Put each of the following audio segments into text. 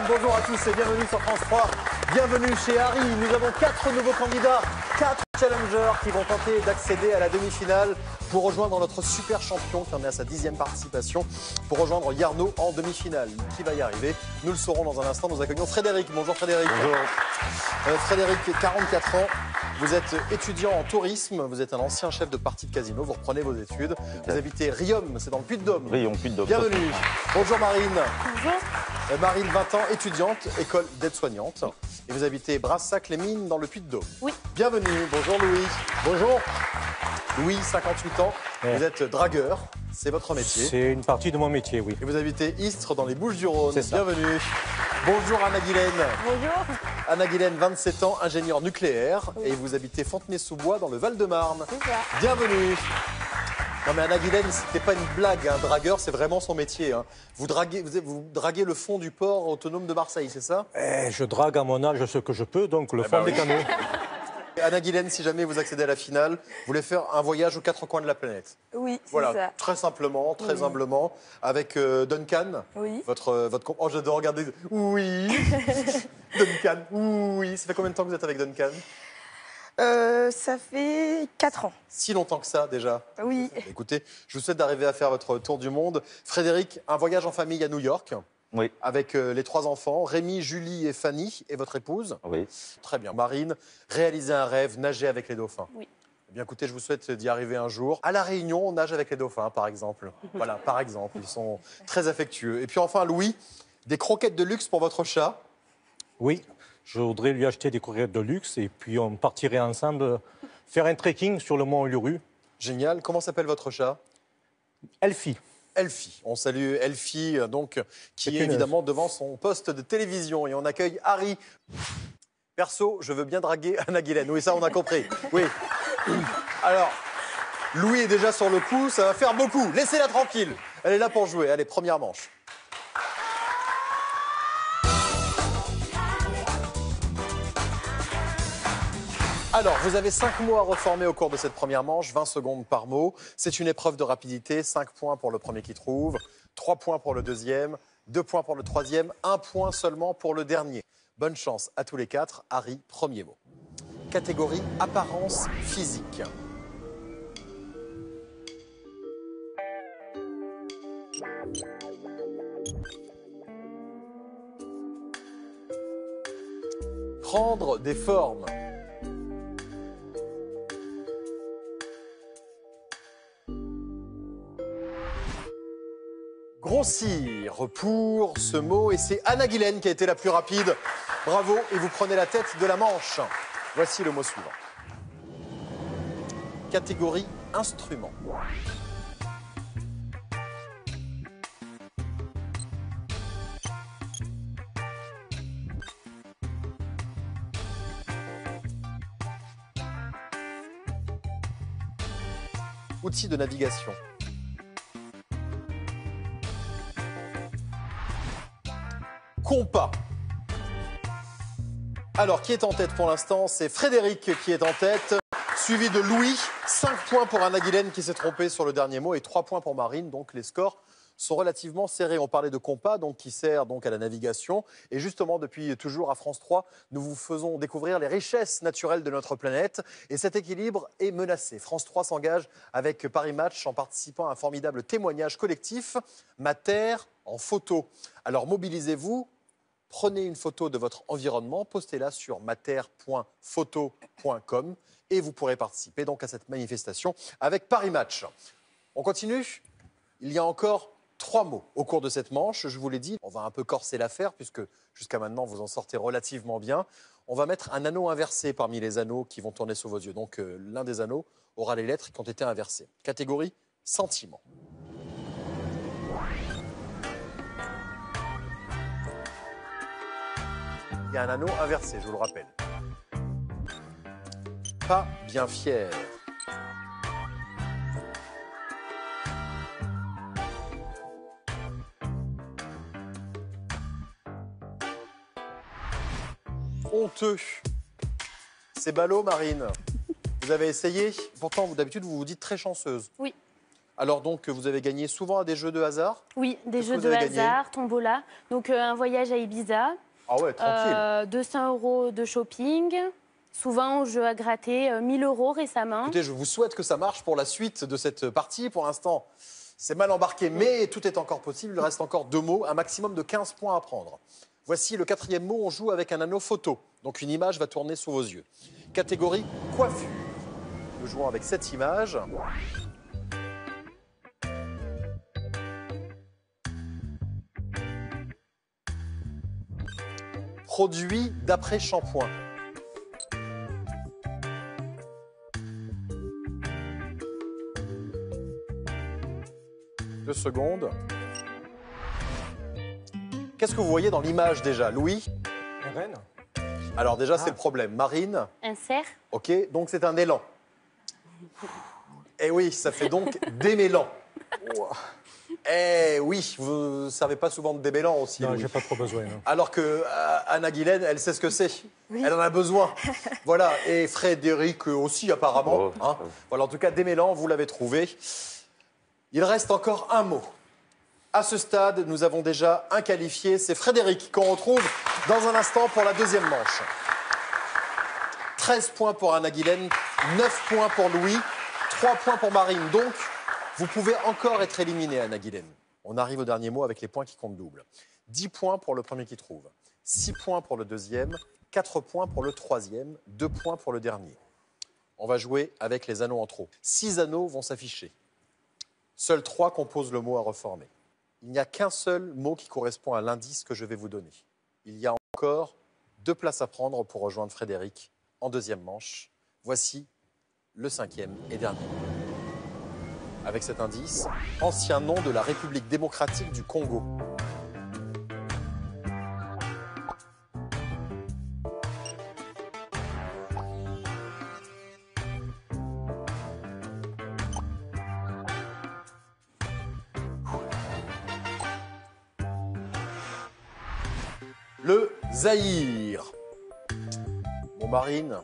bonjour à tous et bienvenue sur France 3. Bienvenue chez Harry. Nous avons 4 nouveaux candidats, 4 challengers qui vont tenter d'accéder à la demi-finale pour rejoindre notre super champion qui en est à sa 10e participation, pour rejoindre Yarno en demi-finale. Qui va y arriver? Nous le saurons dans un instant. Nous accueillons Frédéric. Bonjour Frédéric. Bonjour. Frédéric, 44 ans. Vous êtes étudiant en tourisme, vous êtes un ancien chef de partie de casino, vous reprenez vos études. Vous habitez Riom, c'est dans le Puy-de-Dôme. Riom, Puy-de-Dôme. Bienvenue. Bonjour Marine. Bonjour. Marine, 20 ans, étudiante, école d'aide-soignante. Et vous habitez Brassac-les-Mines dans le Puy-de-Dôme. Oui. Bienvenue. Bonjour Louis. Bonjour. Louis, 58 ans. Ouais. Vous êtes dragueur, c'est votre métier. C'est une partie de mon métier, oui. Et vous habitez Istres dans les Bouches-du-Rhône. C'est ça. Bienvenue. Bonjour Anna-Guylaine. Bonjour. Anna-Guylaine, 27 ans, ingénieure nucléaire. Oui. Et vous habitez Fontenay-sous-Bois dans le Val-de-Marne. C'est ça. Bienvenue. Non mais Anna-Guylaine, c'était pas une blague, un dragueur, c'est vraiment son métier. Hein. Vous draguez le fond du port autonome de Marseille, c'est ça? Je drague à mon âge ce que je peux, donc le fond bah des oui. canaux. Anna-Guylaine, si jamais vous accédez à la finale, vous voulez faire un voyage aux 4 coins de la planète. Oui, c'est Voilà, ça. très simplement, très humblement, avec Duncan, Oui. votre oh j'adore regarder, oui, Duncan, oui. Ça fait combien de temps que vous êtes avec Duncan? Ça fait 4 ans. Si longtemps que ça déjà. Oui. Écoutez, je vous souhaite d'arriver à faire votre tour du monde. Frédéric, un voyage en famille à New York. Oui. Avec les 3 enfants, Rémi, Julie et Fanny, et votre épouse. Oui. Très bien. Marine, réaliser un rêve, nager avec les dauphins. Oui. Eh bien, écoutez, je vous souhaite d'y arriver un jour. À La Réunion, on nage avec les dauphins, par exemple. Voilà, par exemple. Ils sont très affectueux. Et puis enfin, Louis, des croquettes de luxe pour votre chat. Oui, je voudrais lui acheter des croquettes de luxe et puis on partirait ensemble faire un trekking sur le mont Uluru. Génial. Comment s'appelle votre chat? Elfie. Elfie. On salue Elfie, donc, qui est une- évidemment devant son poste de télévision. Et on accueille Harry. Perso, je veux bien draguer Anna-Guylaine. Oui, ça, on a compris. Oui. Alors, Louis est déjà sur le coup, ça va faire beaucoup. Laissez-la tranquille. Elle est là pour jouer. Allez, première manche. Alors, vous avez 5 mots à reformer au cours de cette première manche, 20 secondes par mot. C'est une épreuve de rapidité, 5 points pour le premier qui trouve, 3 points pour le deuxième, 2 points pour le troisième, 1 point seulement pour le dernier. Bonne chance à tous les 4. Harry, premier mot. Catégorie apparence physique. Prendre des formes. Grossir pour ce mot, et c'est Anna-Guylaine qui a été la plus rapide. Bravo, et vous prenez la tête de la manche. Voici le mot suivant. Catégorie instrument. Outil de navigation. Compas. Alors, qui est en tête pour l'instant? C'est Frédéric qui est en tête, suivi de Louis. 5 points pour Anna-Guylaine qui s'est trompée sur le dernier mot et 3 points pour Marine. Donc, les scores sont relativement serrés. On parlait de compas, donc, qui sert donc à la navigation. Et justement, depuis toujours à France 3, nous vous faisons découvrir les richesses naturelles de notre planète. Et cet équilibre est menacé. France 3 s'engage avec Paris Match en participant à un formidable témoignage collectif, Ma Terre en photo. Alors, mobilisez-vous. Prenez une photo de votre environnement, postez-la sur mater.photo.com et vous pourrez participer donc à cette manifestation avec Paris Match. On continue. Il y a encore 3 mots au cours de cette manche. Je vous l'ai dit, on va un peu corser l'affaire puisque jusqu'à maintenant vous en sortez relativement bien. On va mettre un anneau inversé parmi les anneaux qui vont tourner sous vos yeux. Donc l'un des anneaux aura les lettres qui ont été inversées. Catégorie sentiment. Il y a un anneau inversé, je vous le rappelle. Pas bien fier. Honteux. C'est ballot, Marine. Vous avez essayé. Pourtant, d'habitude, vous vous dites très chanceuse. Oui. Alors donc, vous avez gagné souvent à des jeux de hasard? Oui, des Qu'est-ce jeux que vous de avez gagné? hasard, tombola. Donc un voyage à Ibiza, Ah ouais, tranquille. 200 € de shopping, souvent au jeu à gratter, 1000 € récemment. Écoutez, je vous souhaite que ça marche pour la suite de cette partie. Pour l'instant, c'est mal embarqué, mais tout est encore possible. Il reste encore 2 mots, un maximum de 15 points à prendre. Voici le 4e mot, on joue avec un anneau photo. Donc une image va tourner sous vos yeux. Catégorie coiffure. Nous jouons avec cette image. Produit d'après-shampoing. Deux secondes. Qu'est-ce que vous voyez dans l'image déjà, Louis? Une reine? Alors déjà, c'est le problème. Marine, Un cerf. ok, donc c'est un élan. Eh oui, ça fait donc démêlant. Eh oui, vous ne servez pas souvent de démêlant aussi, Non, Louis. j'ai pas trop besoin. Non. Alors que Anna Guilaine, elle sait ce que c'est. Elle en a besoin. Voilà, et Frédéric aussi apparemment. Oh, hein. Voilà, en tout cas, démêlant, vous l'avez trouvé. Il reste encore un mot. À ce stade, nous avons déjà un qualifié, c'est Frédéric, qu'on retrouve dans un instant pour la deuxième manche. 13 points pour Anna Guilaine, 9 points pour Louis, 3 points pour Marine. Donc, vous pouvez encore être éliminé, Anna Guilaine. On arrive au dernier mot avec les points qui comptent double. 10 points pour le premier qui trouve, 6 points pour le deuxième, 4 points pour le troisième, 2 points pour le dernier. On va jouer avec les anneaux en trop. 6 anneaux vont s'afficher. Seuls 3 composent le mot à reformer. Il n'y a qu'un seul mot qui correspond à l'indice que je vais vous donner. Il y a encore 2 places à prendre pour rejoindre Frédéric en deuxième manche. Voici le 5e et dernier. Avec cet indice, ancien nom de la République démocratique du Congo. Le Zaïre. Bon, Marine,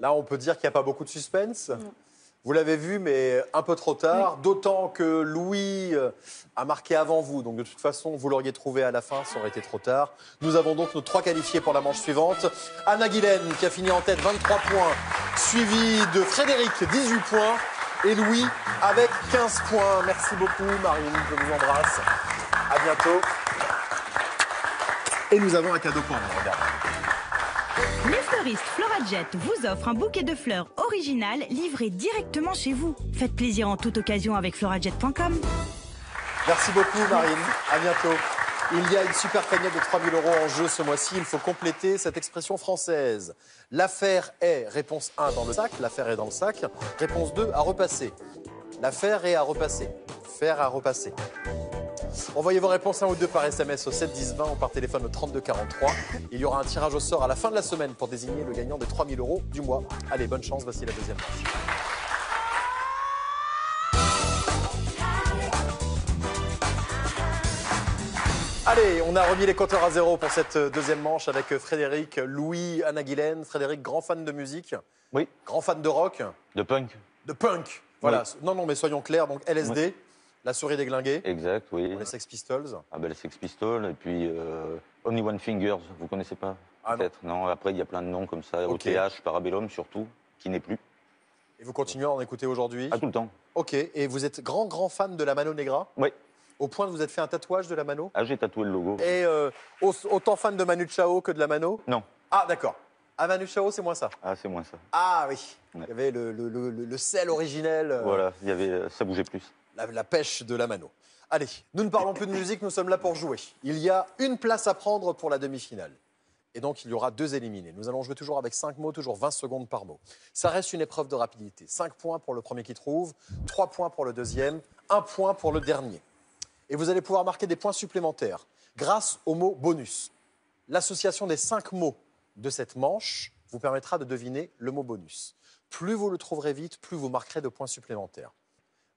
là, on peut dire qu'il n'y a pas beaucoup de suspense. Vous l'avez vu, mais un peu trop tard. D'autant que Louis a marqué avant vous. Donc, de toute façon, vous l'auriez trouvé à la fin, ça aurait été trop tard. Nous avons donc nos 3 qualifiés pour la manche suivante. Anna Guilaine, qui a fini en tête, 23 points. Suivi de Frédéric, 18 points. Et Louis, avec 15 points. Merci beaucoup, Marine. Je vous embrasse. À bientôt. Et nous avons un cadeau pour vous. Regardez. Les fleuristes Florajet vous offrent un bouquet de fleurs original livré directement chez vous. Faites plaisir en toute occasion avec florajet.com. Merci beaucoup, Marine. À bientôt. Il y a une super cagnotte de 3 000 € en jeu ce mois-ci. Il faut compléter cette expression française. L'affaire est, réponse 1 dans le sac. L'affaire est dans le sac. Réponse 2 à repasser. L'affaire est à repasser. Faire à repasser. Envoyez vos réponses 1 ou 2 par SMS au 7 10 20 ou par téléphone au 32 43. Il y aura un tirage au sort à la fin de la semaine pour désigner le gagnant des 3 000 € du mois. Allez, bonne chance, voici la deuxième manche. Allez, on a remis les compteurs à zéro pour cette deuxième manche avec Frédéric, Louis, Anna Guilaine. Frédéric, grand fan de musique. Oui. Grand fan de rock. De punk. De punk. Voilà. Oui. Non, mais soyons clairs. Donc LSD, Oui. La souris déglinguée, Exact, oui. pour les Sex Pistols. Ah ben, les Sex Pistols, et puis Only One Fingers, vous connaissez pas? Ah, peut-être, non. Après, il y a plein de noms comme ça. Ok. OTH, Parabellum surtout, qui n'est plus. Et vous continuez à en écouter aujourd'hui? Ah, tout le temps. Ok. Et vous êtes grand fan de la Mano Negra? Oui. Au point de vous êtes fait un tatouage de la Mano? Ah, j'ai tatoué le logo. Et autant fan de Manu Chao que de la Mano? Non. Ah, d'accord. Ah, Manu Chao, c'est moins ça. Ah, c'est moins ça. Ah oui. Ouais. Il y avait le sel originel. Voilà, il y avait, ça bougeait plus. La pêche de la Mano. Allez, nous ne parlons plus de musique, nous sommes là pour jouer. Il y a une place à prendre pour la demi-finale. Et donc, il y aura 2 éliminés. Nous allons jouer toujours avec 5 mots, toujours 20 secondes par mot. Ça reste une épreuve de rapidité. 5 points pour le premier qui trouve, 3 points pour le deuxième, 1 point pour le dernier. Et vous allez pouvoir marquer des points supplémentaires grâce au mot bonus. L'association des 5 mots de cette manche vous permettra de deviner le mot bonus. Plus vous le trouverez vite, plus vous marquerez de points supplémentaires.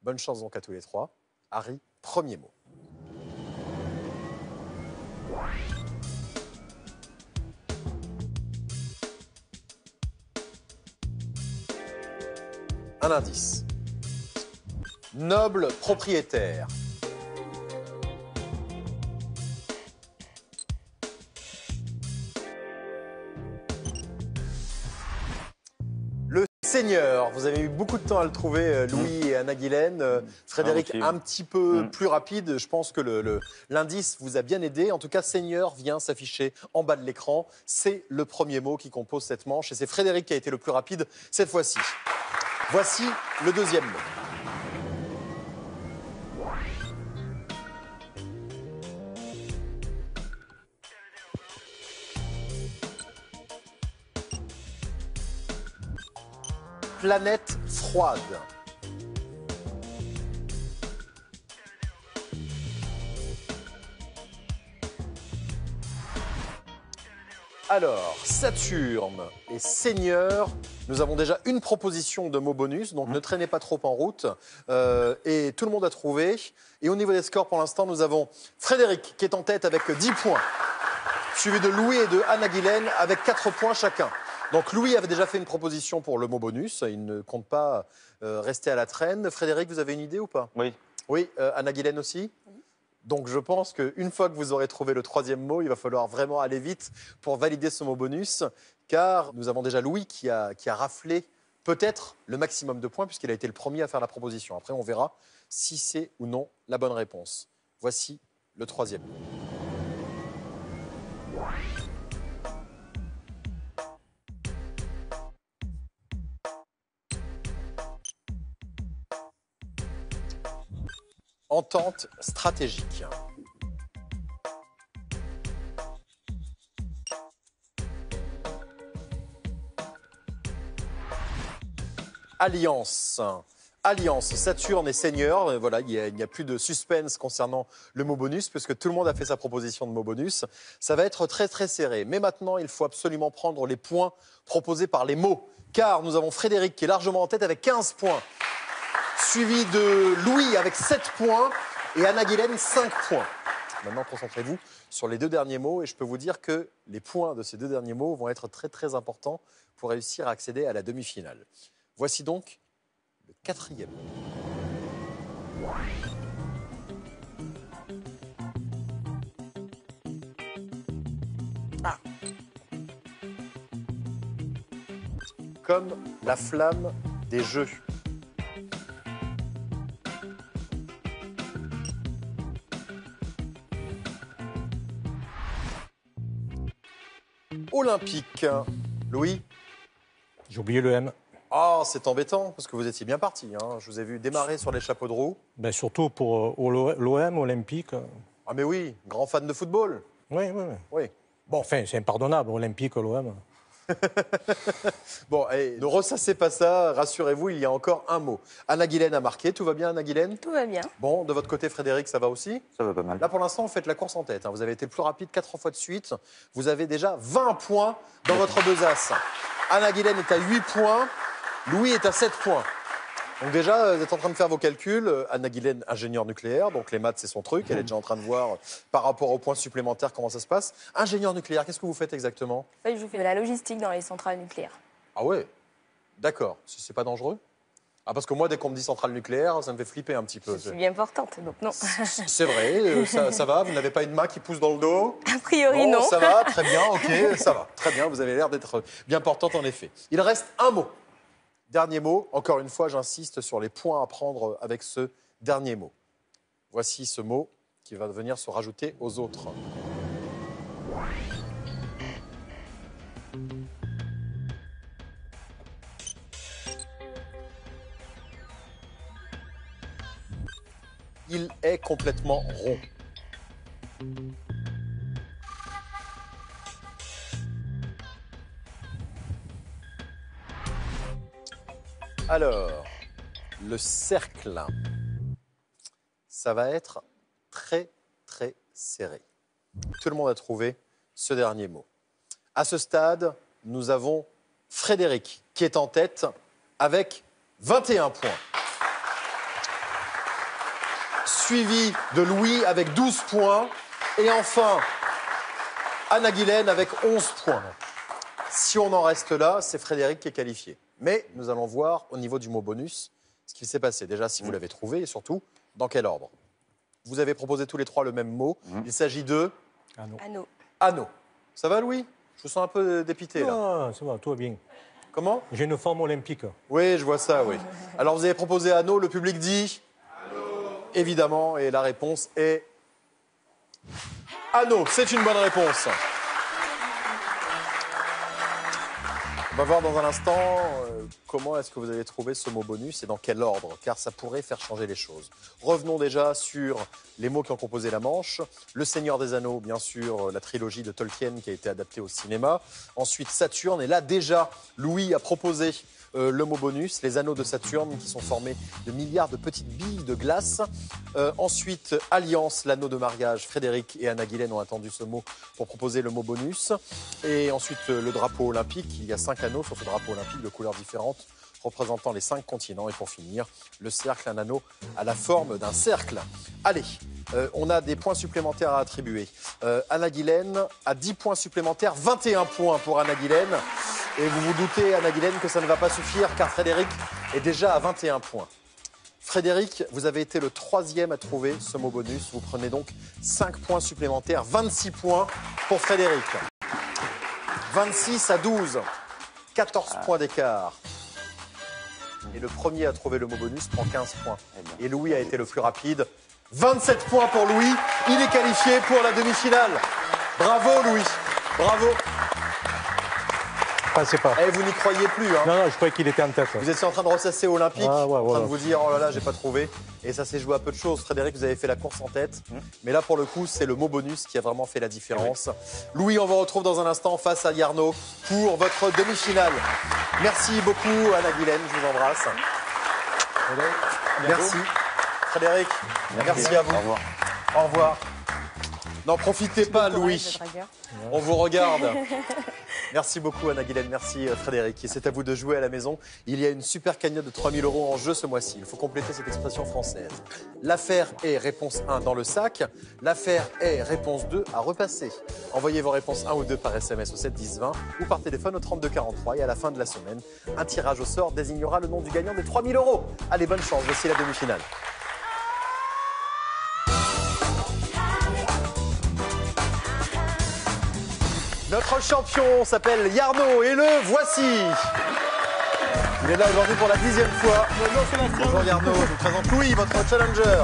Bonne chance donc à tous les 3. Harry, premier mot. Un indice. Noble propriétaire. Le seigneur. Vous avez eu beaucoup de temps à le trouver, Louis et Anna-Guylaine. Frédéric, aussi. un petit peu plus rapide. Je pense que l'indice vous a bien aidé. En tout cas, seigneur vient s'afficher en bas de l'écran. C'est le premier mot qui compose cette manche. Et c'est Frédéric qui a été le plus rapide cette fois-ci. Voici le deuxième mot. Planète froide. Alors, Saturne et Seigneur, nous avons déjà une proposition de mots bonus, donc ne traînez pas trop en route. Et tout le monde a trouvé. Et au niveau des scores, pour l'instant, nous avons Frédéric qui est en tête avec 10 points, suivi de Louis et de Anna-Guylaine avec 4 points chacun. Donc Louis avait déjà fait une proposition pour le mot bonus, il ne compte pas rester à la traîne. Frédéric, vous avez une idée ou pas? Oui. Oui, Anna-Guylaine aussi? Donc je pense qu'une fois que vous aurez trouvé le troisième mot, il va falloir vraiment aller vite pour valider ce mot bonus, car nous avons déjà Louis qui a raflé peut-être le maximum de points, puisqu'il a été le premier à faire la proposition. Après, on verra si c'est ou non la bonne réponse. Voici le troisième mot. Entente stratégique. Alliance. Alliance, Saturne et Seigneur. Voilà, il n'y a plus de suspense concernant le mot bonus, puisque tout le monde a fait sa proposition de mot bonus. Ça va être très très serré. Mais maintenant, il faut absolument prendre les points proposés par les mots, car nous avons Frédéric qui est largement en tête avec 15 points, suivi de Louis avec 7 points et Anna-Guylaine 5 points. Maintenant, concentrez-vous sur les deux derniers mots et je peux vous dire que les points de ces deux derniers mots vont être très très importants pour réussir à accéder à la demi-finale. Voici donc le quatrième mot. Ah. Comme la flamme des jeux. Olympique. Louis? J'ai oublié le M. Ah, c'est embêtant, parce que vous étiez bien parti. Hein. Je vous ai vu démarrer sur les chapeaux de roue. Ben, surtout pour l'OM, Olympique. Ah mais oui, grand fan de football. Oui, oui, oui. Oui. Bon, enfin, c'est impardonnable, Olympique, l'OM. Bon, et ne ressassez pas ça, rassurez-vous, il y a encore un mot. Anna-Guylaine a marqué, tout va bien Anna-Guylaine? Tout va bien. Bon, de votre côté Frédéric, ça va aussi? Ça va pas mal. Là pour l'instant, vous faites la course en tête. Hein. Vous avez été le plus rapide 4 fois de suite. Vous avez déjà 20 points dans votre besace. Anna-Guylaine est à 8 points, Louis est à 7 points. Donc déjà, vous êtes en train de faire vos calculs. Anna-Guylaine, ingénieure nucléaire, donc les maths, c'est son truc. Elle est déjà en train de voir par rapport aux points supplémentaires comment ça se passe. Ingénieure nucléaire, qu'est-ce que vous faites exactement? Je fais de la logistique dans les centrales nucléaires. Ah ouais, d'accord. C'est pas dangereux? Ah parce que moi, dès qu'on me dit centrale nucléaire, ça me fait flipper un petit peu. Je suis bien portante, donc non. C'est vrai, ça va? Vous n'avez pas une main qui pousse dans le dos? A priori, non. Ça va, très bien, ok, ça va. Très bien, vous avez l'air d'être bien portante en effet. Il reste un mot. Dernier mot, encore une fois, j'insiste sur les points à prendre avec ce dernier mot. Voici ce mot qui va venir se rajouter aux autres. Il est complètement rond. Alors, le cercle, ça va être très, très serré. Tout le monde a trouvé ce dernier mot. À ce stade, nous avons Frédéric qui est en tête avec 21 points. Suivi de Louis avec 12 points. Et enfin, Anna-Guylaine avec 11 points. Si on en reste là, c'est Frédéric qui est qualifié. Mais nous allons voir au niveau du mot bonus ce qui s'est passé. Déjà, si vous l'avez trouvé et surtout, dans quel ordre. Vous avez proposé tous les trois le même mot. Il s'agit de Anneau. anneau. Ça va, Louis? Je vous sens un peu dépité, là. Ah, ça va, tout va bien. Comment? J'ai une forme olympique. Oui, je vois ça, oui. Alors, vous avez proposé anneau, le public dit évidemment, et la réponse est anneau. C'est une bonne réponse. On va voir dans un instant comment est-ce que vous avez trouvé ce mot bonus et dans quel ordre, car ça pourrait faire changer les choses. Revenons déjà sur les mots qui ont composé la manche. Le Seigneur des Anneaux, bien sûr, la trilogie de Tolkien qui a été adaptée au cinéma. Ensuite, Saturne. Et là, déjà, Louis a proposé le mot bonus, les anneaux de Saturne qui sont formés de milliards de petites billes de glace. Ensuite, Alliance, l'anneau de mariage. Frédéric et Anna Guilaine ont attendu ce mot pour proposer le mot bonus. Et ensuite, le drapeau olympique. Il y a 5 anneaux sur ce drapeau olympique de couleurs différentes représentant les 5 continents. Et pour finir, le cercle, un anneau à la forme d'un cercle. Allez, on a des points supplémentaires à attribuer. Anna Guilaine a 10 points supplémentaires, 21 points pour Anna Guilaine. Et vous vous doutez, Anna Guilaine, que ça ne va pas suffire car Frédéric est déjà à 21 points. Frédéric, vous avez été le 3e à trouver ce mot bonus. Vous prenez donc 5 points supplémentaires, 26 points pour Frédéric. 26 à 12, 14 points d'écart. Et le premier à trouver le mot bonus prend 15 points. Et Louis a été le plus rapide. 27 points pour Louis. Il est qualifié pour la demi-finale. Bravo Louis. Bravo. Passez pas. Et vous n'y croyez plus. Hein. Non, je croyais qu'il était en tête. Vous étiez en train de ressasser Olympique, Ah, ouais, en train ouais. de vous dire, oh là là, j'ai pas trouvé. Et ça s'est joué à peu de choses. Frédéric, vous avez fait la course en tête. Mais là, pour le coup, c'est le mot bonus qui a vraiment fait la différence. Louis, on vous retrouve dans un instant face à Yarno pour votre demi-finale. Merci beaucoup, Anna Guilaine, je vous embrasse. Merci. Frédéric, merci à vous. Au revoir. Au revoir. N'en profitez pas, Louis. On vous regarde. Merci beaucoup, Anna Guilaine. Merci, Frédéric. Et c'est à vous de jouer à la maison. Il y a une super cagnotte de 3 000 € en jeu ce mois-ci. Il faut compléter cette expression française. L'affaire est réponse 1 dans le sac. L'affaire est réponse 2 à repasser. Envoyez vos réponses 1 ou 2 par SMS au 7 10 20 ou par téléphone au 32 43. Et à la fin de la semaine, un tirage au sort désignera le nom du gagnant des 3 000 €. Allez, bonne chance. Voici la demi-finale. Notre champion s'appelle Yarno et le voici. Il est là aujourd'hui pour la 10e fois. Bonjour Yarno, je vous présente Louis, votre challenger.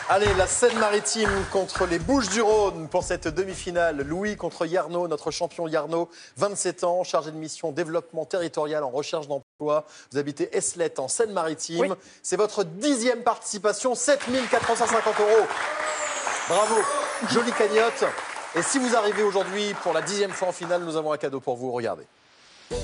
Allez, la Seine-Maritime contre les Bouches-du-Rhône pour cette demi-finale. Louis contre Yarno, notre champion Yarno, 27 ans, chargé de mission développement territorial en recherche d'emploi. Vous habitez Eslet en Seine-Maritime. Oui. C'est votre 10e participation, 7 450 €. Bravo, jolie cagnotte. Et si vous arrivez aujourd'hui pour la 10e fois en finale, nous avons un cadeau pour vous. Regardez.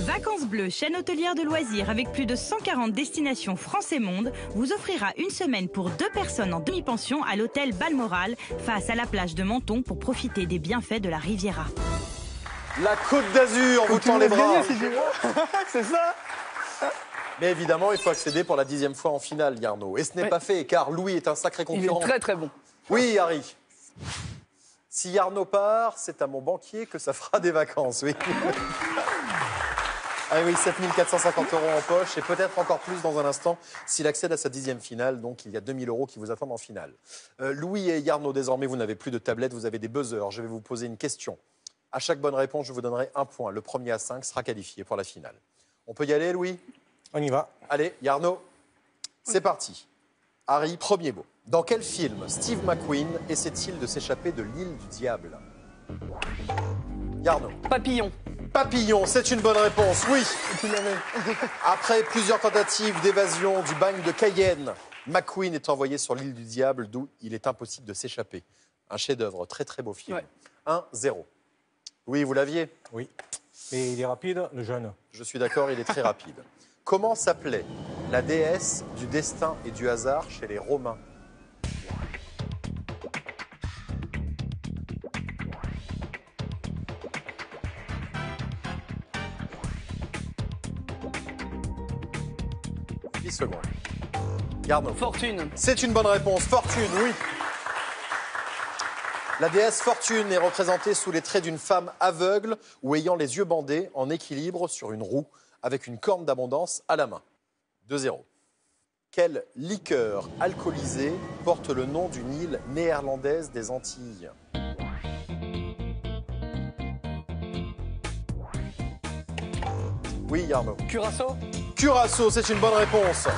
Vacances Bleues, chaîne hôtelière de loisirs avec plus de 140 destinations France et monde, vous offrira une semaine pour 2 personnes en demi-pension à l'hôtel Balmoral, face à la plage de Menton pour profiter des bienfaits de la Riviera. La Côte d'Azur vous tend les bras. C'est ça. Mais évidemment, il faut accéder pour la 10e fois en finale, Yarno. Et ce n'est pas fait, car Louis est un sacré Il concurrent. est très très bon. Oui, Harry. Si Yarno part, c'est à mon banquier que ça fera des vacances, oui. Ah oui, 7 450 € en poche et peut-être encore plus dans un instant s'il accède à sa 10e finale. Donc il y a 2 000 € qui vous attendent en finale. Louis et Yarno, désormais, vous n'avez plus de tablette, vous avez des buzzers. Je vais vous poser une question. À chaque bonne réponse, je vous donnerai 1 point. Le premier à 5 sera qualifié pour la finale. On peut y aller, Louis? On y va. Allez, Yarno, c'est parti. Harry, premier mot. Dans quel film Steve McQueen essaie-t-il de s'échapper de l'île du diable? Yarno. Papillon. Papillon, c'est une bonne réponse, oui. Après plusieurs tentatives d'évasion du bagne de Cayenne, McQueen est envoyé sur l'île du diable, d'où il est impossible de s'échapper. Un chef-d'œuvre, très très beau film. Ouais. 1-0. Oui, vous l'aviez? Oui. Et il est rapide, le jeune. Je suis d'accord, il est très rapide. Comment s'appelait la déesse du destin et du hasard chez les Romains? Secondes. Yarno. Fortune. C'est une bonne réponse. Fortune, oui. La déesse Fortune est représentée sous les traits d'une femme aveugle ou ayant les yeux bandés en équilibre sur une roue avec une corne d'abondance à la main. 2-0. Quelle liqueur alcoolisée porte le nom d'une île néerlandaise des Antilles? Oui, Arnaud. Curaçao. Curaçao, c'est une bonne réponse.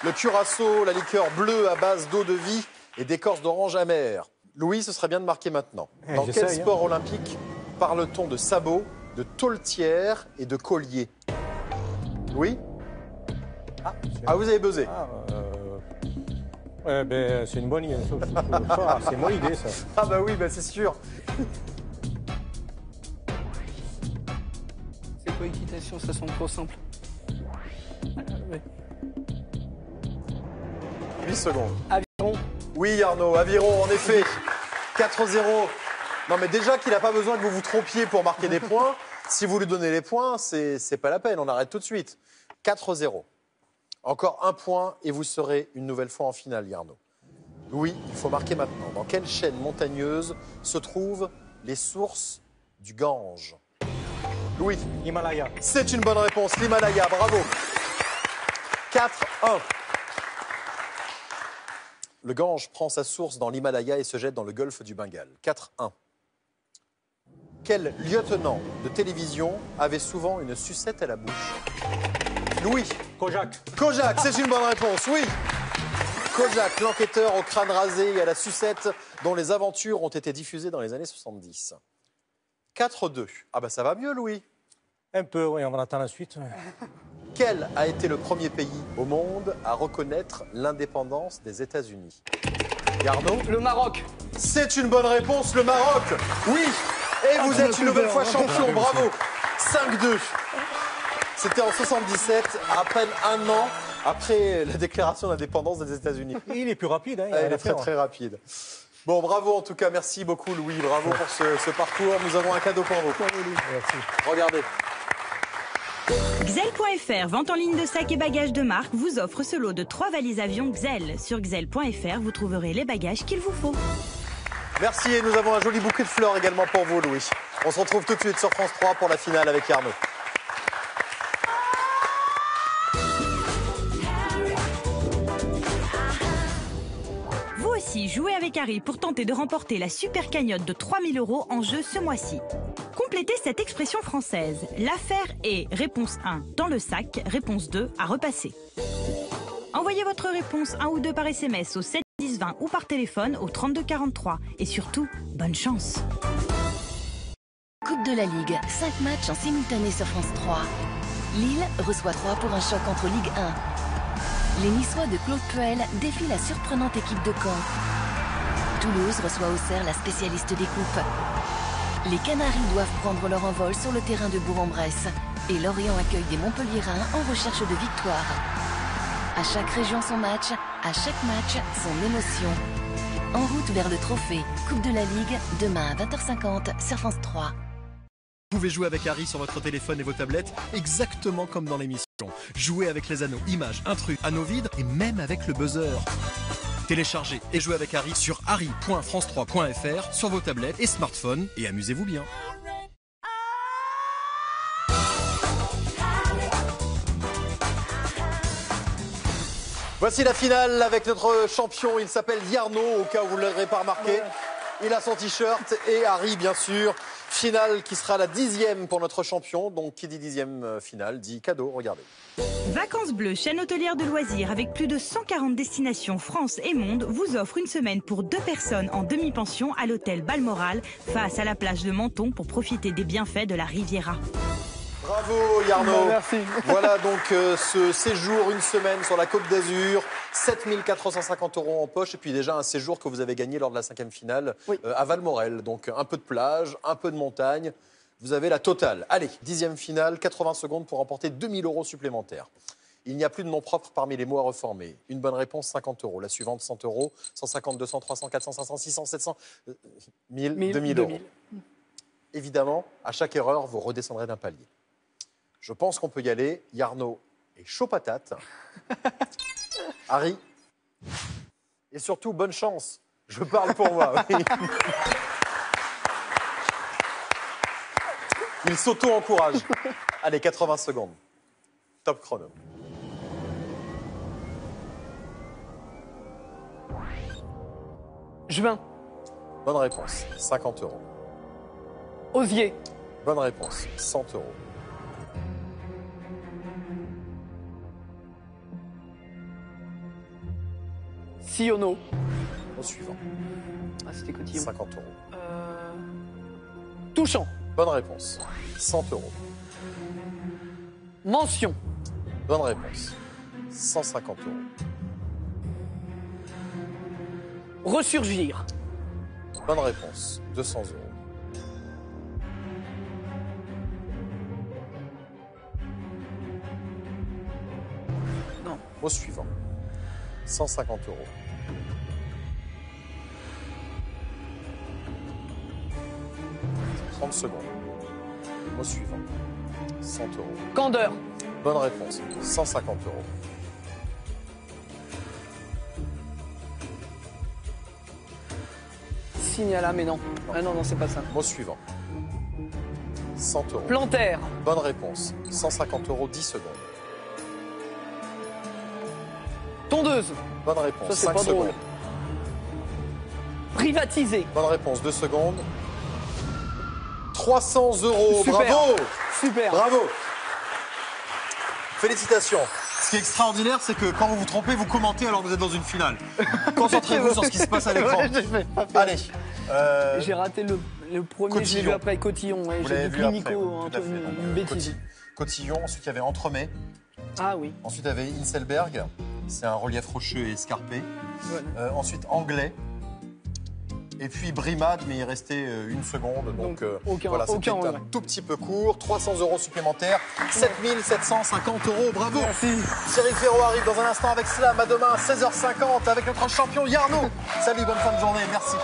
Le curaçao, la liqueur bleue à base d'eau de vie et d'écorce d'orange amère. Louis, ce serait bien de marquer maintenant. Dans quel sport olympique parle-t-on de sabots, de taultière et de collier? Louis? Ah, vous avez buzzé. C'est une bonne idée. C'est mon idée, ça. Ah bah oui, bah c'est sûr. C'est quoi équitation? Ça semble trop simple. 8 secondes. Aviron. Oui, Arnaud, aviron, en effet. 4-0. Non, mais déjà qu'il n'a pas besoin que vous vous trompiez pour marquer des points. Si vous lui donnez les points, c'est pas la peine. On arrête tout de suite. 4-0. Encore un point et vous serez une nouvelle fois en finale, Arnaud. Louis, il faut marquer maintenant. Dans quelle chaîne montagneuse se trouvent les sources du Gange? Louis. Himalaya. C'est une bonne réponse. L'Himalaya, bravo. 4-1. Le Gange prend sa source dans l'Himalaya et se jette dans le golfe du Bengale. 4-1. Quel lieutenant de télévision avait souvent une sucette à la bouche? Louis. Kojak. Kojak, c'est une bonne réponse, oui. Kojak, l'enquêteur au crâne rasé et à la sucette dont les aventures ont été diffusées dans les années 70. 4-2. Ah bah ça va mieux, Louis. Un peu, oui, on va attendre la suite. Quel a été le premier pays au monde à reconnaître l'indépendance des États-Unis? Arnaud? Le Maroc. C'est une bonne réponse, le Maroc. Oui. Et vous êtes une nouvelle fois champion, bravo. 5-2. C'était en 77, à peine un an après la déclaration d'indépendance des États-Unis. Il est plus rapide. Hein, Il est très très rapide. Bon, bravo en tout cas, merci beaucoup Louis, bravo pour ce parcours. Nous avons un cadeau pour vous. Merci. Regardez. Xel.fr, vente en ligne de sacs et bagages de marque, vous offre ce lot de 3 valises avions Xel. Sur Xel.fr, vous trouverez les bagages qu'il vous faut. Merci et nous avons un joli bouquet de fleurs également pour vous Louis. On se retrouve tout de suite sur France 3 pour la finale avec Arnaud. Vous aussi, jouez avec Harry pour tenter de remporter la super cagnotte de 3 000 € en jeu ce mois-ci. Complétez cette expression française. L'affaire est réponse 1 dans le sac, réponse 2 à repasser. Envoyez votre réponse 1 ou 2 par SMS au 7 10 20 ou par téléphone au 32 43. Et surtout, bonne chance. Coupe de la Ligue, 5 matchs en simultané sur France 3. Lille reçoit 3 pour un choc entre Ligue 1. Les Niçois de Claude Puel défient la surprenante équipe de Caen. Toulouse reçoit Auxerre, la spécialiste des coupes. Les Canaries doivent prendre leur envol sur le terrain de Bourg-en-Bresse. Et Lorient accueille des Montpelliérains en recherche de victoire. À chaque région son match, à chaque match son émotion. En route vers le trophée Coupe de la Ligue, demain à 20h50 sur France 3. Vous pouvez jouer avec Harry sur votre téléphone et vos tablettes, exactement comme dans l'émission. Jouez avec les anneaux, images, intrus, anneaux vides et même avec le buzzer. Téléchargez et jouez avec Harry sur harry.france3.fr sur vos tablettes et smartphones et amusez-vous bien. Voici la finale avec notre champion, il s'appelle Yarno, au cas où vous ne l'aurez pas remarqué. Il a son t-shirt et Harry, bien sûr. Finale qui sera la 10e pour notre champion. Donc, qui dit 10e finale, dit cadeau. Regardez. Vacances Bleues, chaîne hôtelière de loisirs avec plus de 140 destinations France et monde, vous offre une semaine pour 2 personnes en demi-pension à l'hôtel Balmoral, face à la plage de Menton pour profiter des bienfaits de la Riviera. Bravo Yarno. Merci. Voilà donc ce séjour, une semaine sur la Côte d'Azur, 7 450 € en poche et puis déjà un séjour que vous avez gagné lors de la 5e finale à Valmorel. Donc un peu de plage, un peu de montagne, vous avez la totale. Allez, 10e finale, 80 secondes pour remporter 2 000 € supplémentaires. Il n'y a plus de noms propres parmi les mots à reformer. Une bonne réponse, 50 €. La suivante, 100 €, 150, 200, 300, 400, 500, 600, 700, 1000, 2000 €. Évidemment, à chaque erreur, vous redescendrez d'un palier. Je pense qu'on peut y aller. Yarno est chaud patate. Harry. Et surtout, bonne chance. Je parle pour moi, oui. Il s'auto-encourage. Allez, 80 secondes. Top chrono. Juin. Bonne réponse. 50 euros. Osier. Bonne réponse. 100 euros. Sionneau. Au suivant. Ah, c'était Cotillon. 50 euros. Touchant. Bonne réponse. 100 euros. Mention. Bonne réponse. 150 euros. Ressurgir. Bonne réponse. 200 euros. Non. Au suivant. 150 euros. « 30 secondes. Au suivant. 100 euros. Candeur. Bonne réponse. 150 euros. Signala, mais non. Ah non, non, c'est pas ça. Mot suivant. 100 euros. Plantaire. Bonne réponse. 150 euros, 10 secondes. Tondeuse. Bonne réponse. Ça, c'est 5 pas secondes. drôle. Privatisé. Bonne réponse, 2 secondes. 300 euros. Super. Bravo. Super. Bravo. Félicitations. Ce qui est extraordinaire, c'est que quand vous vous trompez, vous commentez alors que vous êtes dans une finale. Concentrez-vous sur ce qui se passe à l'écran. Allez. J'ai raté le premier, je l'ai vu après Cotillon. Ouais, Vous j'ai l'avez vu vu après, Nico, oui, tout à fait. Donc, une bêtise. Cotillon, ensuite il y avait Entremets, Ah oui. ensuite il y avait Inselberg, c'est un relief rocheux et escarpé. Voilà. Ensuite Anglais, et puis Brimade, mais il restait 1 seconde. Donc voilà, c'était aucun un tout petit peu court. 300 euros supplémentaires, 7750 euros, bravo. Merci. Cyril Ferro arrive dans un instant avec Slam. À demain, 16h50, avec notre champion Yarno. Salut, bonne fin de journée, merci.